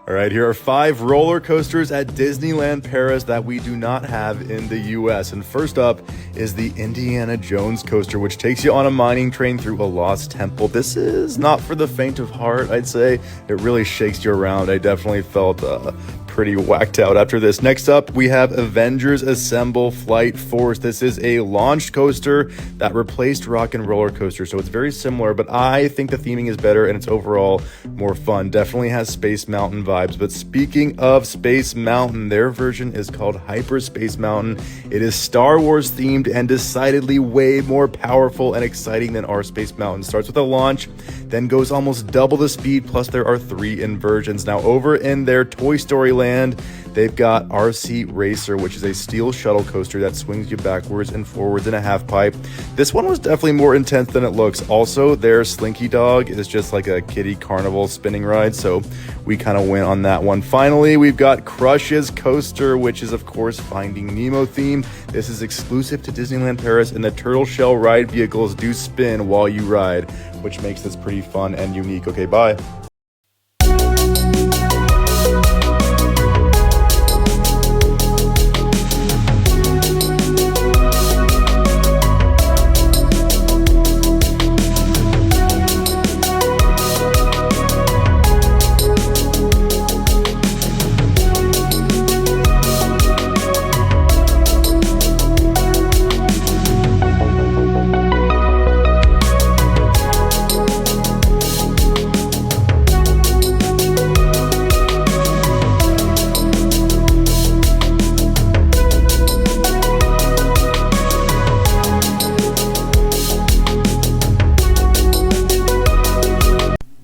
All right, here are 5 roller coasters at Disneyland Paris that we do not have in the US. And first up is the Indiana Jones coaster, which takes you on a mining train through a lost temple. This is not for the faint of heart, I'd say. It really shakes you around. I definitely felt pretty whacked out after this. Next up, we have Avengers Assemble Flight Force. This is a launched coaster that replaced Rock and Roller Coaster, so it's very similar, but I think the theming is better and it's overall more fun. Definitely has Space Mountain vibes. But speaking of Space Mountain, their version is called Hyperspace Mountain. It is Star Wars themed and decidedly way more powerful and exciting than our Space Mountain. Starts with a launch, then goes almost double the speed, plus there are 3 inversions. Now over in their Toy Story Land, they've got RC Racer, which is a steel shuttle coaster that swings you backwards and forwards in a half pipe. This one was definitely more intense than it looks. Also, their Slinky Dog is just like a kiddie carnival spinning ride, so we kind of went on that one. Finally, we've got Crush's Coaster, which is of course Finding Nemo themed. This is exclusive to Disneyland Paris, and the turtle shell ride vehicles do spin while you ride, which makes this pretty fun and unique. Okay, bye.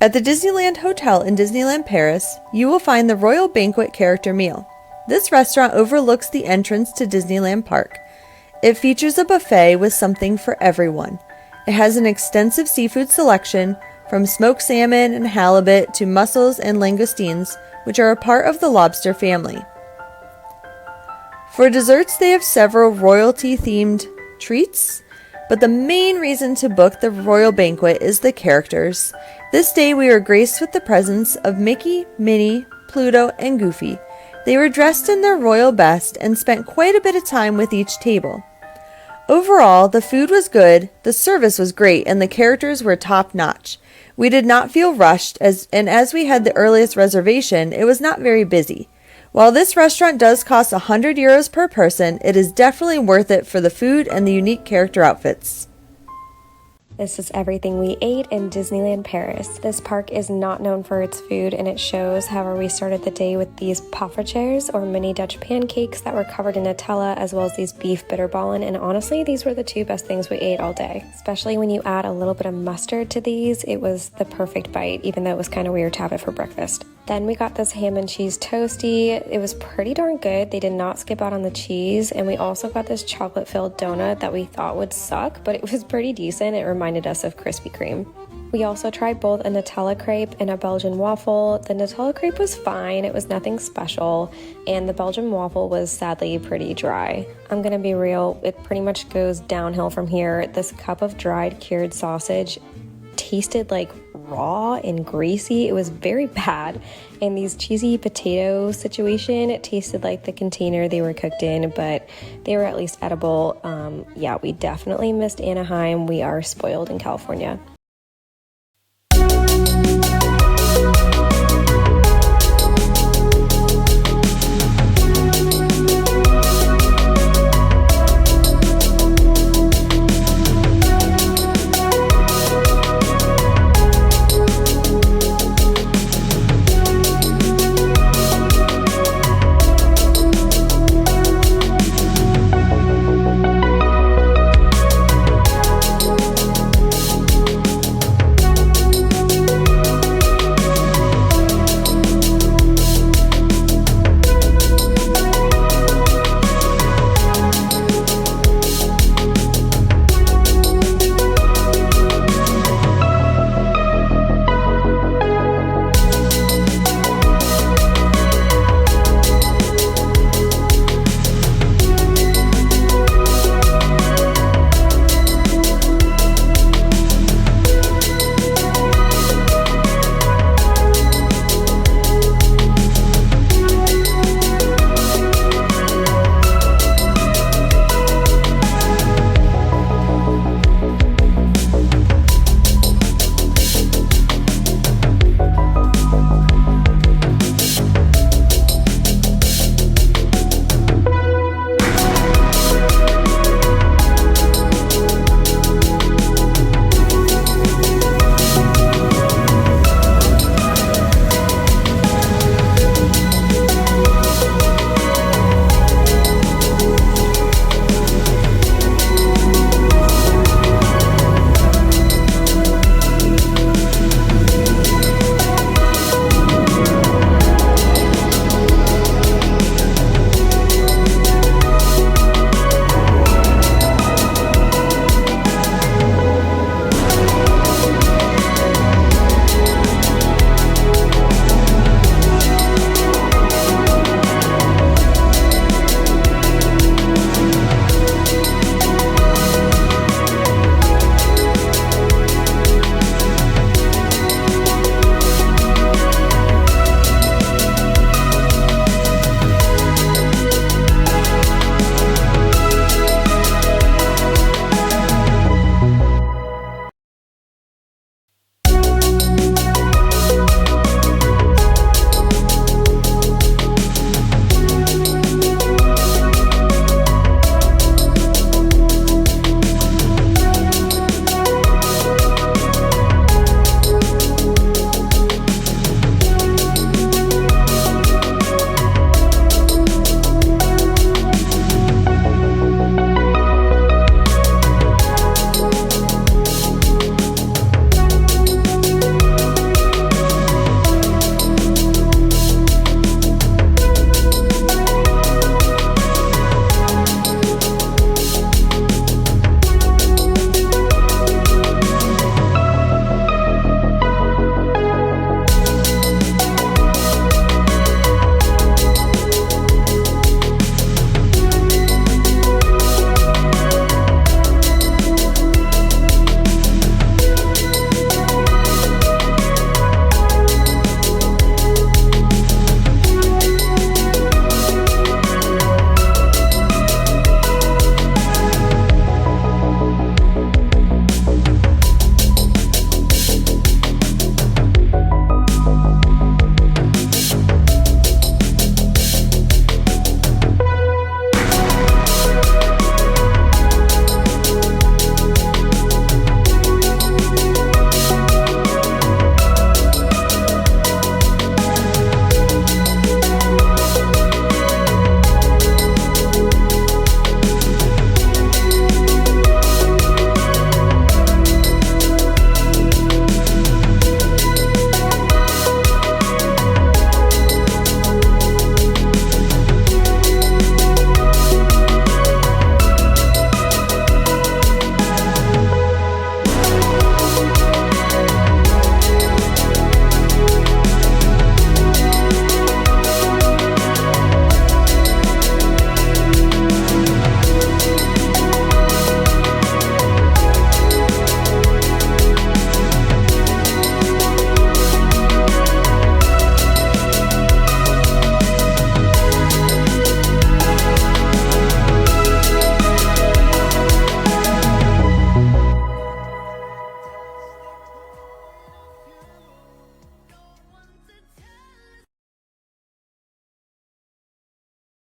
At the Disneyland Hotel in Disneyland Paris, you will find the Royal Banquet character meal. This restaurant overlooks the entrance to Disneyland Park. It features a buffet with something for everyone. It has an extensive seafood selection, from smoked salmon and halibut to mussels and langoustines, which are a part of the lobster family. For desserts, they have several royalty-themed treats, but the main reason to book the Royal Banquet is the characters. This day we were graced with the presence of Mickey, Minnie, Pluto, and Goofy. They were dressed in their royal best and spent quite a bit of time with each table. Overall, the food was good, the service was great, and the characters were top-notch. We did not feel rushed, as we had the earliest reservation, it was not very busy. While this restaurant does cost €100 per person, it is definitely worth it for the food and the unique character outfits. This is everything we ate in Disneyland Paris. This park is not known for its food, and it shows. However, we started the day with these poffertjes, or mini Dutch pancakes that were covered in Nutella, as well as these beef bitterballen, and honestly, these were the 2 best things we ate all day. Especially when you add a little bit of mustard to these, it was the perfect bite, even though it was kind of weird to have it for breakfast. Then we got this ham and cheese toasty. It was pretty darn good. They did not skip out on the cheese, and we also got this chocolate-filled donut that we thought would suck, but it was pretty decent. It reminded us of Krispy Kreme. We also tried both a Nutella crepe and a Belgian waffle. The Nutella crepe was fine, it was nothing special, and the Belgian waffle was sadly pretty dry. I'm gonna be real, it pretty much goes downhill from here. This cup of dried cured sausage tasted like raw and greasy. It was very bad, and these cheesy potato situation, it tasted like the container they were cooked in, but they were at least edible. Yeah, we definitely missed Anaheim. We are spoiled in California.